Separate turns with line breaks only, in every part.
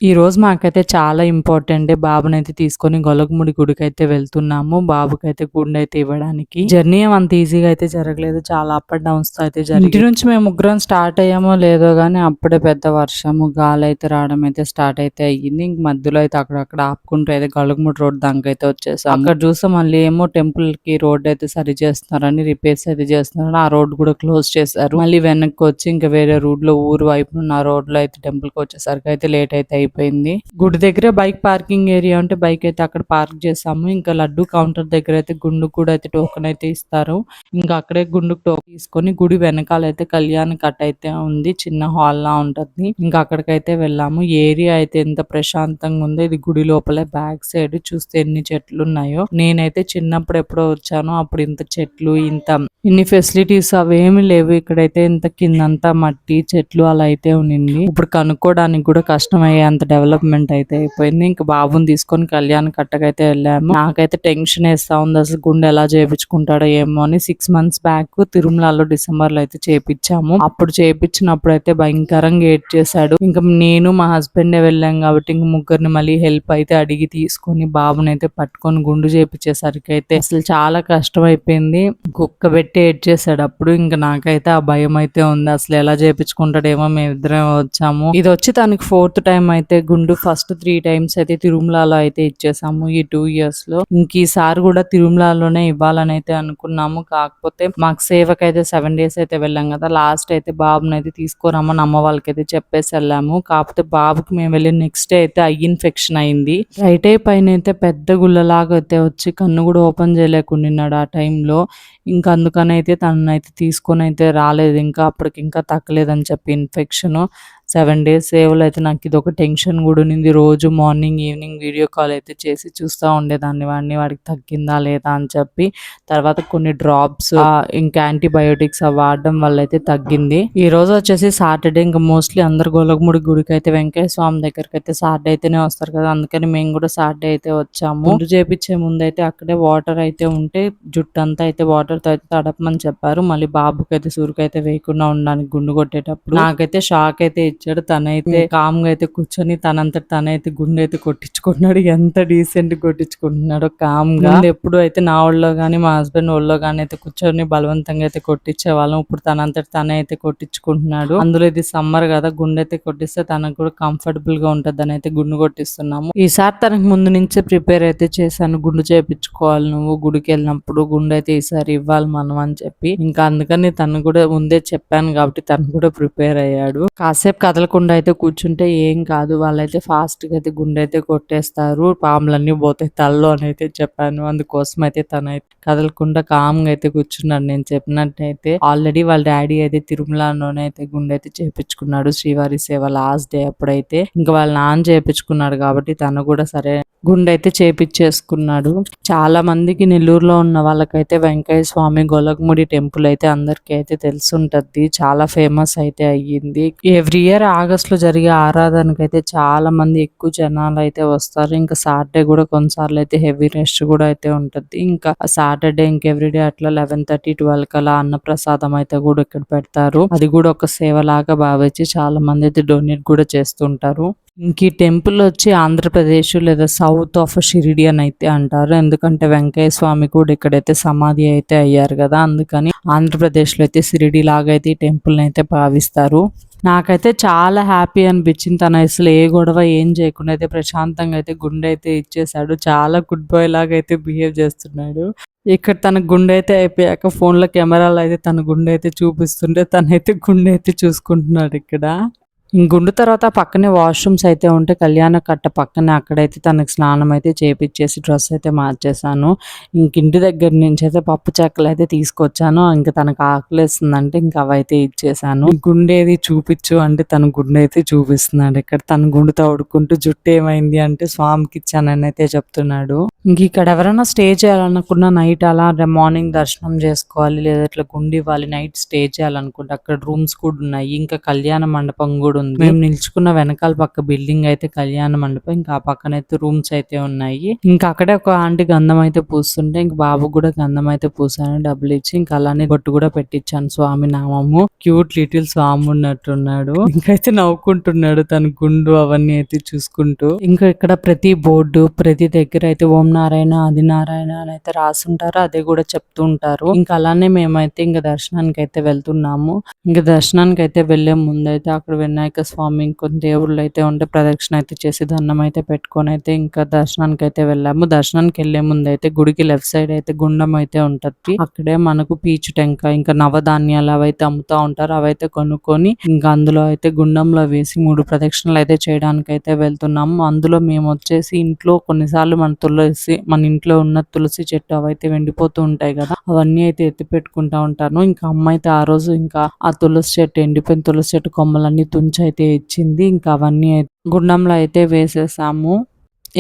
ఈ రోజు మాకైతే చాలా ఇంపార్టెంట్ డే. బాబునైతే తీసుకొని గొలగముడి గుడికైతే వెళ్తున్నాము. బాబుకైతే గుండైతే ఇవ్వడానికి. జర్నీ అంత ఈజీగా అయితే జరగలేదు. చాలా అప్ అండ్ డౌన్స్ తో అయితే జరిగింది. ఇంటి నుంచి మేము ముగ్గురం స్టార్ట్ అయ్యామో లేదో గానీ అప్పుడే పెద్ద వర్షము గాలి అయితే రావడం అయితే స్టార్ట్ అయితే అయ్యింది. ఇంక మధ్యలో అయితే అక్కడక్కడ ఆపుకుంటూ అయితే గొలగముడి రోడ్ దానికైతే వచ్చేసాం. అక్కడ చూస్తే మళ్ళీ ఏమో టెంపుల్ కి రోడ్ అయితే సరి చేస్తున్నారని, రిపేర్స్ అయితే చేస్తున్నారని ఆ రోడ్ కూడా క్లోజ్ చేశారు. మళ్ళీ వెనక్కి వచ్చి ఇంకా వేరే రూట్ లో ఊరు వైపు ఉన్న రోడ్ లో అయితే టెంపుల్ కి వచ్చేసరికి అయితే లేట్ అయితే అయిపోయింది. గుడి దగ్గర బైక్ పార్కింగ్ ఏరియా ఉంటే బైక్ అయితే అక్కడ పార్క్ చేసాము. ఇంకా లడ్డు కౌంటర్ దగ్గర అయితే గుండు కూడా అయితే టోకెన్ అయితే ఇస్తారు. ఇంకా అక్కడే గుండుకు టోకెన్ తీసుకొని గుడి వెనకాల అయితే కళ్యాణ కట్ట అయితే ఉంది. చిన్న హాల్ లా ఉంటది. ఇంకా అక్కడికైతే వెళ్ళాము. ఏరియా అయితే ఎంత ప్రశాంతంగా ఉందో. ఇది గుడి లోపలే బ్యాక్ సైడ్ చూస్తే ఎన్ని చెట్లు ఉన్నాయో. నేనైతే చిన్నప్పుడు ఎప్పుడో వచ్చాను. అప్పుడు ఇంత చెట్లు ఇన్ని ఫెసిలిటీస్ అవేమి లేవు. ఇక్కడైతే ఇంత కిందంతా మట్టి చెట్లు అలా అయితే ఉన్నింది. ఇప్పుడు కనుక్కోవడానికి కూడా కష్టం అయ్యేంత డెవలప్మెంట్ అయితే అయిపోయింది. ఇంకా బాబుని తీసుకొని కళ్యాణ కట్టకైతే వెళ్ళాము. నాకైతే టెన్షన్ వేస్తా ఉంది. అసలు గుండె ఎలా చేయించుకుంటాడో ఏమో అని. 6 months బ్యాక్ తిరుమలలో డిసెంబర్ లో అయితే చేపించాము. అప్పుడు చేపించినప్పుడు అయితే భయంకరంగా ఏడ్ చేశాడు. ఇంకా నేను మా హస్బెండ్ వెళ్ళాం కాబట్టి ఇంక ముగ్గురిని మళ్ళీ హెల్ప్ అయితే అడిగి తీసుకొని బాబుని అయితే పట్టుకొని గుండు చేపించేసరికి అయితే అసలు చాలా కష్టం అయిపోయింది. కుక్క పెట్టి ఏడ్ చేశాడు. అప్పుడు ఇంకా నాకైతే ఆ భయం అయితే ఉంది. అసలు ఎలా చేపించుకుంటాడేమో. మేమిద్దరం వచ్చాము. ఇది వచ్చి తనకి 4th టైం అయితే గుండు. ఫస్ట్ 3 times అయితే తిరుమలలో అయితే ఇచ్చేసాము ఈ 2 years లో. ఇంక ఈసారి కూడా తిరుమలలోనే ఇవ్వాలని అయితే అనుకున్నాము. కాకపోతే మాకు సేవకైతే 7 days అయితే వెళ్ళాం కదా. లాస్ట్ అయితే బాబుని అయితే తీసుకోరమ్మని అమ్మ వాళ్ళకైతే చెప్పేసి వెళ్ళాము. కాకపోతే బాబుకి మేము వెళ్ళిన నెక్స్ట్ డే అయితే ఐ ఇన్ఫెక్షన్ అయింది. రైట్ ఐ పైన అయితే పెద్ద గుళ్ళలాగా అయితే వచ్చి కన్ను కూడా ఓపెన్ చేయలేకున్నాడు ఆ టైంలో. ఇంకా అందుకని అయితే తననైతే తీసుకొని అయితే రాలేదు. ఇంకా అప్పటికి ఇంకా తగ్గలేదని చెప్పి ఇన్ఫెక్షన్ 7 days సేవలు అయితే నాకు ఇది ఒక టెన్షన్ కూడా ఉంది. రోజు మార్నింగ్ ఈవినింగ్ వీడియో కాల్ అయితే చేసి చూస్తూ ఉండేదాన్ని వాడికి తగ్గిందా లేదా అని చెప్పి. తర్వాత కొన్ని డ్రాప్స్ ఇంకా యాంటీబయోటిక్స్ వాడడం వల్ల అయితే తగ్గింది. ఈ రోజు వచ్చేసి సాటర్డే. ఇంకా మోస్ట్లీ అందరు గొలగముడి గుడికి అయితే వెంకయ్య స్వామి దగ్గరికి అయితే సాటర్డే అయితేనే వస్తారు కదా. అందుకని మేము కూడా సాటర్డే అయితే వచ్చాము. ముందు చేపించే ముందు అయితే అక్కడే వాటర్ అయితే ఉంటే జుట్టు అంతా అయితే వాటర్ తో అయితే తడపమని చెప్పారు. మళ్ళీ బాబుకి అయితే సురుకైతే వేయకుండా ఉండడానికి గుండు కొట్టేటప్పుడు నాకైతే షాక్ అయితే ఇచ్చాడు. తనైతే కామ్ గా అయితే కూర్చొని తనంతట తనైతే గుండె అయితే కొట్టించుకుంటున్నాడు. ఎంత డీసెంట్ కొట్టించుకుంటున్నాడో కామ్ గా. ఎప్పుడు అయితే నా ఒళ్ళో గానీ మా హస్బెండ్ ఒళ్ళో గానీ అయితే కూర్చొని బలవంతంగా అయితే కొట్టించే వాళ్ళం. ఇప్పుడు తనంతట తనే అయితే కొట్టించుకుంటున్నాడు. అందులో ఇది సమ్మర్ కదా. గుండె అయితే కొట్టిస్తే తనకు కూడా కంఫర్టబుల్ గా ఉంటది అని అయితే గుండు కొట్టిస్తున్నాము. ఈసారి తనకు ముందు నుంచే ప్రిపేర్ అయితే చేశాను. గుండు చేపించుకోవాలి నువ్వు గుడికి వెళ్ళినప్పుడు, గుండె అయితే ఈసారి ఇవ్వాలి మనం అని చెప్పి. ఇంకా అందుకని తను కూడా ముందే చెప్పాను కాబట్టి తను కూడా ప్రిపేర్ అయ్యాడు. కాసేపు కదలకుండా అయితే కూర్చుంటే ఏం కాదు. వాళ్ళైతే ఫాస్ట్ గా అయితే గుండె అయితే కొట్టేస్తారు. పాములన్నీ పోతాయి తలలో అని అయితే చెప్పాను. అందుకోసం అయితే తనైతే కదలకుండా కామ్ గా అయితే కూర్చున్నాడు. నేను చెప్పినట్టయితే ఆల్రెడీ వాళ్ళ డాడీ అయితే తిరుమలలోనే అయితే గుండె అయితే చేపించుకున్నాడు. శ్రీవారి సేవ లాస్ట్ డే అప్పుడైతే ఇంకా వాళ్ళ నాన్న చేపించుకున్నాడు కాబట్టి తను కూడా సరే గుండె అయితే చేపించేసుకున్నాడు. చాలా మందికి నెల్లూరులో ఉన్న వాళ్ళకైతే వెంకయ్య స్వామి గొలగముడి టెంపుల్ అయితే అందరికీ అయితే తెలుసుంటది. చాలా ఫేమస్ అయితే అయ్యింది. ఎవ్రీ ఇయర్ ఆగస్ట్ లో జరిగే ఆరాధనకి అయితే చాలా మంది ఎక్కువ జనాలు అయితే వస్తారు. ఇంకా సాటర్డే కూడా కొన్నిసార్లు అయితే హెవీ రష్ కూడా అయితే ఉంటది. ఇంకా సాటర్డే ఇంక ఎవ్రీడే అట్లా 11:30 12 కలా అన్న ప్రసాదం అయితే కూడా ఇక్కడ పెడతారు. అది కూడా ఒక సేవ లాగా భావించి చాలా మంది అయితే డొనేట్ కూడా చేస్తుంటారు. ఇంక ఈ టెంపుల్ వచ్చి ఆంధ్రప్రదేశ్ లేదా సౌత్ ఆఫ్ షిరిడి అని అయితే అంటారు. ఎందుకంటే వెంకయ్య స్వామి కూడా ఇక్కడైతే సమాధి అయితే అయ్యారు కదా. అందుకని ఆంధ్రప్రదేశ్ లో అయితే షిరిడి లాగా అయితే ఈ టెంపుల్ అయితే భావిస్తారు. నాకైతే చాలా హ్యాపీ అనిపించింది. తను అసలు ఏ గొడవ ఏం చేయకుండా అయితే ప్రశాంతంగా అయితే గుండె అయితే ఇచ్చేసాడు. చాలా గుడ్ బాయ్ లాగా అయితే బిహేవ్ చేస్తున్నాడు. ఇక్కడ తన గుండె అయితే అయిపోయాక ఫోన్ లో కెమెరాలో అయితే తన గుండె అయితే చూపిస్తుంటే తనైతే గుండె అయితే చూసుకుంటున్నాడు ఇక్కడ. గుండు తర్వాత పక్కనే వాష్రూమ్స్ అయితే ఉంటే కళ్యాణ కట్ట పక్కనే అక్కడైతే తనకి స్నానం అయితే చేపించేసి డ్రెస్ అయితే మార్చేసాను. ఇంటి దగ్గర నుంచి అయితే పప్పు చెక్కలు అయితే తీసుకొచ్చాను. ఇంకా తనకు ఆకలేస్తుందంటే ఇంకా అవైతే ఇచ్చేసాను. గుండెది చూపించు అంటే తన గుండె అయితే చూపిస్తున్నాడు. ఇక్కడ తన గుండు తోడుకుంటూ జుట్టు ఏమైంది అంటే స్వామికి ఇచ్చానని అయితే చెప్తున్నాడు. ఇంక ఇక్కడ ఎవరైనా స్టే చేయాలనుకున్న నైట్ అలా మార్నింగ్ దర్శనం చేసుకోవాలి లేదా ఇట్లా గుండు ఇవ్వాలి నైట్ స్టే చేయాలనుకుంటే అక్కడ రూమ్స్ కూడా ఉన్నాయి. ఇంకా కళ్యాణ మండపం కూడా ఉంది. మేము నిల్చుకున్న వెనకాల పక్క బిల్డింగ్ అయితే కళ్యాణ మండపం, ఇంకా ఆ పక్కన అయితే రూమ్స్ అయితే ఉన్నాయి. ఇంకా అక్కడే ఒక ఆంటీ గంధం అయితే పూస్తుంటే ఇంక బాబు కూడా గంధం అయితే పూసాను డబ్బులు ఇచ్చి. ఇంకా అలానే బొట్టు కూడా పెట్టించాను స్వామి నామము. క్యూట్ లిటిల్ స్వామి ఉన్నట్టున్నాడు. ఇంకైతే నవ్వుకుంటున్నాడు తన గుండు అవన్నీ అయితే చూసుకుంటూ. ఇంకా ఇక్కడ ప్రతి బోర్డు ప్రతి దగ్గర అయితే ఓం నారాయణ ఆది నారాయణ అని అయితే రాసుంటారు, అదే కూడా చెప్తూ ఉంటారు. ఇంకా అలానే మేమైతే ఇంకా దర్శనానికి అయితే వెళ్తున్నాము. ఇంకా దర్శనానికి అయితే వెళ్లే ముందు అయితే అక్కడ వినాయక స్వామి ఇంకొన్ని దేవుళ్ళు అయితే ఉంటే ప్రదక్షిణ అయితే చేసి దండం అయితే పెట్టుకొని అయితే ఇంకా దర్శనానికి అయితే వెళ్ళాము. దర్శనానికి వెళ్లే ముందు అయితే గుడికి లెఫ్ట్ సైడ్ అయితే గుండం అయితే ఉంటది. అక్కడే మనకు పీచు టెంకాయ ఇంకా నవధాన్యాలు అవైతే అమ్ముతా ఉంటారు, అవైతే కొనుక్కొని ఇంకా అందులో అయితే గుండంలో వేసి 3 ప్రదక్షిణలు అయితే చేయడానికి అయితే వెళ్తున్నాము. అందులో మేము వచ్చేసి ఇంట్లో కొన్నిసార్లు మన ఇంట్లో ఉన్న తులసి చెట్టు అవైతే వెండిపోతూ ఉంటాయి కదా, అవన్నీ అయితే ఎత్తి పెట్టుకుంటా ఉంటాను. ఇంకా అమ్మ అయితే ఆ రోజు ఇంకా ఆ తులసి చెట్టు ఎండిపోయిన తులసి చెట్టు కొమ్మలన్నీ తుంచి అయితే ఇచ్చింది. ఇంకా అవన్నీ గుండంలో అయితే వేసేసాము.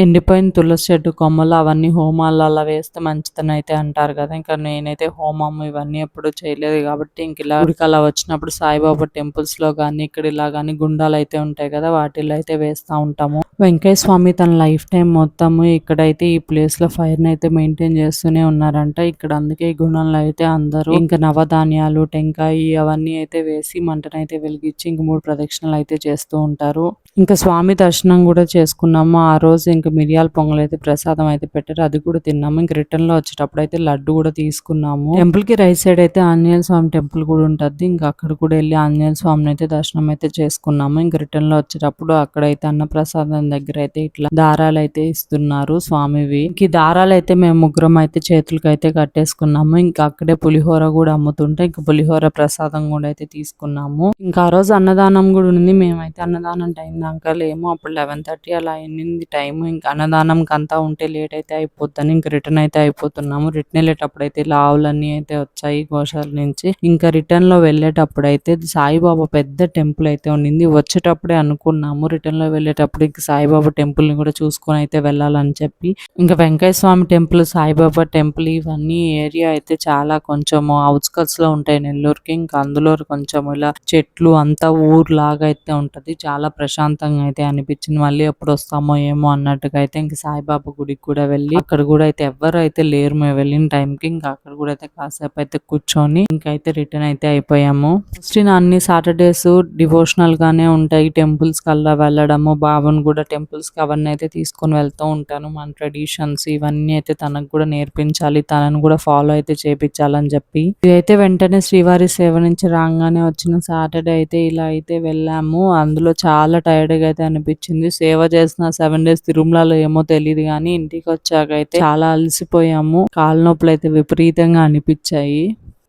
ఎండిపోయిన తులసి చెట్టు కొమ్మలు అవన్నీ హోమాలలో వేస్తే మంచిదని అయితే అంటారు కదా. ఇంకా నేనైతే హోమం ఇవన్నీ ఎప్పుడు చేయలేదు కాబట్టి ఇంక ఇలా గుడికి అలా వచ్చినప్పుడు సాయిబాబా టెంపుల్స్ లో గానీ ఇక్కడ ఇలా గానీ గుండాలు అయితే ఉంటాయి కదా, వాటిల్లో అయితే వేస్తా ఉంటాము. వెంకయ్య స్వామి తన లైఫ్ టైం మొత్తము ఇక్కడైతే ఈ ప్లేస్ లో ఫైర్ ని అయితే మెయింటైన్ చేస్తూనే ఉన్నారంట. ఇక్కడ అందుకే ఈ గుండంలో అయితే అందరూ ఇంకా నవధాన్యాలు టెంకాయ అవన్నీ అయితే వేసి మంటనైతే వెలిగించి ఇంక 3 ప్రదక్షిణలు అయితే చేస్తూ ఉంటారు. ఇంకా స్వామి దర్శనం కూడా చేసుకున్నాము. ఆ రోజు ఇంకా మిరియాల పొంగల్ అయితే ప్రసాదం అయితే పెట్టారు, అది కూడా తిన్నాము. ఇంక రిటర్న్ లో వచ్చేటప్పుడు అయితే లడ్డు కూడా తీసుకున్నాము. టెంపుల్ కి రైట్ సైడ్ అయితే ఆంజనేయ స్వామి టెంపుల్ కూడా ఉంటది. ఇంకా అక్కడ కూడా వెళ్ళి ఆంజనేయ స్వామిని అయితే దర్శనం అయితే చేసుకున్నాము. ఇంక రిటర్న్ లో వచ్చేటప్పుడు అక్కడైతే అన్న ప్రసాదం దగ్గర అయితే ఇట్లా దారాలు అయితే ఇస్తున్నారు స్వామివి. ఇంక ఈ దారాలు అయితే మేము ముగ్గురం అయితే చేతులకి అయితే కట్టేసుకున్నాము. ఇంకా అక్కడే పులిహోర కూడా అమ్ముతుంటే ఇంకా పులిహోర ప్రసాదం కూడా అయితే తీసుకున్నాము. ఇంకా ఆ రోజు అన్నదానం కూడా ఉంది. మేమైతే అన్నదానం టైం దాకా లేము, అప్పుడు 11:30 అలా అయింది టైం. ఇంకా అన్నదానం అంతా ఉంటే లేట్ అయితే అయిపోద్దని ఇంకా రిటర్న్ అయితే అయిపోతున్నాము. రిటర్న్ వెళ్ళేటప్పుడు అయితే ఆవులన్నీ అయితే వచ్చాయి గోశాల నుంచి. ఇంకా రిటర్న్ లో వెళ్ళేటప్పుడు అయితే సాయిబాబా పెద్ద టెంపుల్ అయితే ఉండింది. వచ్చేటప్పుడే అనుకున్నాము రిటర్న్ లో వెళ్ళేటప్పుడు ఇంకా సాయిబాబా టెంపుల్ ని కూడా చూసుకొని అయితే వెళ్ళాలని చెప్పి. ఇంకా వెంకయ్య స్వామి టెంపుల్ సాయిబాబా టెంపుల్ ఇవన్నీ ఏరియా అయితే చాలా కొంచెం అవుట్స్కట్స్ లో ఉంటాయి నెల్లూరుకి. ఇంకా అందులో కొంచెం ఇలా చెట్లు అంతా ఊర్లాగా అయితే ఉంటది, చాలా ప్రశాంతంగా అయితే అనిపించింది. మళ్ళీ ఎప్పుడు వస్తామో ఏమో అన్నట్టుగా అయితే ఇంక సాయిబాబా గుడికి కూడా వెళ్ళి అక్కడ కూడా అయితే ఎవ్వరు అయితే లేరు మేము వెళ్ళిన టైంకి. ఇంకా అక్కడ కూడా అయితే కాసేపు అయితే కూర్చొని ఇంకైతే రిటర్న్ అయితే అయిపోయాము. మోస్ట్లీ నా అన్ని సాటర్డేస్ డివోషనల్ గానే ఉంటాయి, టెంపుల్స్ కల్లా వెళ్ళడము. బాబుని కూడా టెంపుల్స్ కి అవన్నీ అయితే తీసుకొని వెళ్తూ ఉంటాను. మన ట్రెడిషన్స్ ఇవన్నీ అయితే తనకు కూడా నేర్పించాలి, తనను కూడా ఫాలో అయితే చేపించాలని చెప్పి ఇదైతే వెంటనే శ్రీవారి సేవ నుంచి రాగానే వచ్చిన సాటర్డే అయితే ఇలా అయితే వెళ్ళాము. అందులో చాలా టైర్డ్ గా అయితే అనిపించింది. సేవ చేసిన 7 days తిరుమలలో ఏమో తెలియదు కానీ ఇంటికి వచ్చాక అయితే చాలా అలసిపోయాము. కాళ్ళ నొప్పులు అయితే విపరీతంగా అనిపించాయి.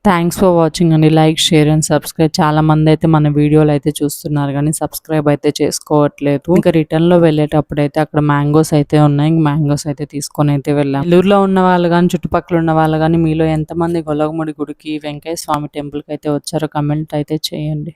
థ్యాంక్స్ ఫర్ వాచింగ్ అండి. Like share and subscribe. చాలా మంది అయితే మన వీడియోలు అయితే చూస్తున్నారు కానీ సబ్స్క్రైబ్ అయితే చేసుకోవట్లేదు. ఇంకా రిటర్న్ లో వెళ్ళేటప్పుడు అయితే అక్కడ మ్యాంగోస్ అయితే ఉన్నాయి, మ్యాంగోస్ అయితే తీసుకొని అయితే వెళ్ళాం. నెల్లూరులో ఉన్న వాళ్ళు కానీ చుట్టుపక్కల ఉన్న వాళ్ళు కానీ మీలో ఎంతమంది గొల్లగుమ్మడి గుడికి వెంకయ్య స్వామి టెంపుల్ కి అయితే వచ్చారో కమెంట్ అయితే చేయండి.